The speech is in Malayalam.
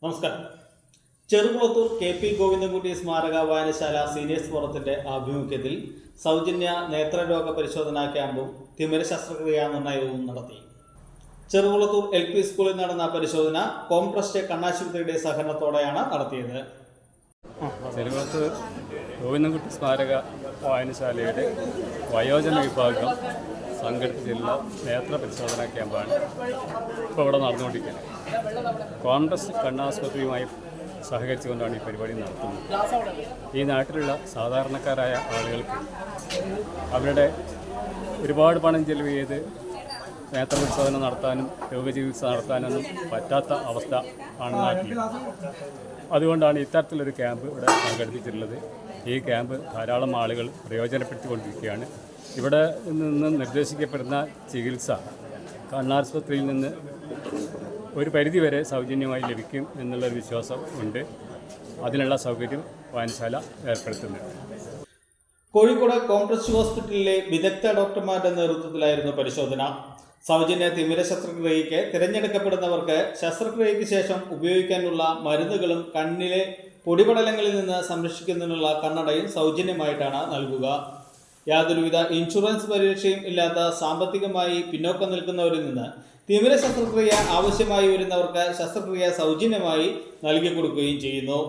നമസ്കാരം. ചെറുകുളത്തൂർ KP ഗോവിന്ദൻകുട്ടി സ്മാരക വായനശാല സീനിയേഴ്സ് ഫോറത്തിന്റെ ആഭിമുഖ്യത്തിൽ സൗജന്യ നേത്രരോഗ പരിശോധനാ ക്യാമ്പും തിമിര ശസ്ത്രക്രിയാ നിർണയവും നടത്തി. ചെറുകുളത്തൂർ LP സ്കൂളിൽ നടന്ന പരിശോധന കോംട്രസ്റ്റ് കണ്ണാശുപത്രിയുടെ സഹകരണത്തോടെയാണ് നടത്തിയത്. ചെറുകുളത്തൂർ ഗോവിന്ദൻകുട്ടി സ്മാരക വായനശാലയുടെ വയോജന വിഭാഗം സംഘടിപ്പിച്ചുള്ള നേത്ര പരിശോധനാ ക്യാമ്പാണ് ഇപ്പോൾ ഇവിടെ നടന്നുകൊണ്ടിരിക്കുന്നത്. കോൺഗ്രസ് കണ്ണാശുപത്രിയുമായി സഹകരിച്ചുകൊണ്ടാണ് ഈ പരിപാടി നടത്തുന്നത്. ഈ നാട്ടിലുള്ള സാധാരണക്കാരായ ആളുകൾക്ക് അവരുടെ ഒരുപാട് പണം ചെലവ് ചെയ്ത് നേത്ര പരിശോധന നടത്താനും രോഗചികിത്സ നടത്താനൊന്നും പറ്റാത്ത അവസ്ഥ ആണ് നാട്ടിൽ. അതുകൊണ്ടാണ് ഇത്തരത്തിലൊരു ക്യാമ്പ് ഇവിടെ സംഘടിപ്പിച്ചിട്ടുള്ളത്. ഈ ക്യാമ്പ് ധാരാളം ആളുകൾ പ്രയോജനപ്പെടുത്തിക്കൊണ്ടിരിക്കുകയാണ്. ഇവിടെ നിന്ന് നിർദ്ദേശിക്കപ്പെടുന്ന ചികിത്സ കണ്ണാശുപത്രിയിൽ നിന്ന് ഒരു പരിധിവരെ സൗജന്യമായി ലഭിക്കും എന്നുള്ളൊരു വിശ്വാസം ഉണ്ട്. അതിനുള്ള സൗകര്യം വായനശാല ഏർപ്പെടുത്തുന്നുണ്ട്. കോഴിക്കോട് കോംട്രസ്റ്റ് ഹോസ്പിറ്റലിലെ വിദഗ്ധ ഡോക്ടർമാരുടെ നേതൃത്വത്തിലായിരുന്നു പരിശോധന. സൗജന്യ തിമിര ശസ്ത്രക്രിയയ്ക്ക് തിരഞ്ഞെടുക്കപ്പെടുന്നവർക്ക് ശസ്ത്രക്രിയയ്ക്ക് ശേഷം ഉപയോഗിക്കാനുള്ള മരുന്നുകളും കണ്ണിലെ പൊടിപടലങ്ങളിൽ നിന്ന് സംരക്ഷിക്കുന്നതിനുള്ള കണ്ണടയും സൗജന്യമായിട്ടാണ് നൽകുക. യാതൊരുവിധ ഇൻഷുറൻസ് പരിരക്ഷയും ഇല്ലാത്ത സാമ്പത്തികമായി പിന്നോക്കം നിൽക്കുന്നവരിൽ നിന്ന് തിമിര ശസ്ത്രക്രിയ ആവശ്യമായി വരുന്നവർക്ക് ശസ്ത്രക്രിയ സൗജന്യമായി നൽകി കൊടുക്കുകയും ചെയ്യുന്നു.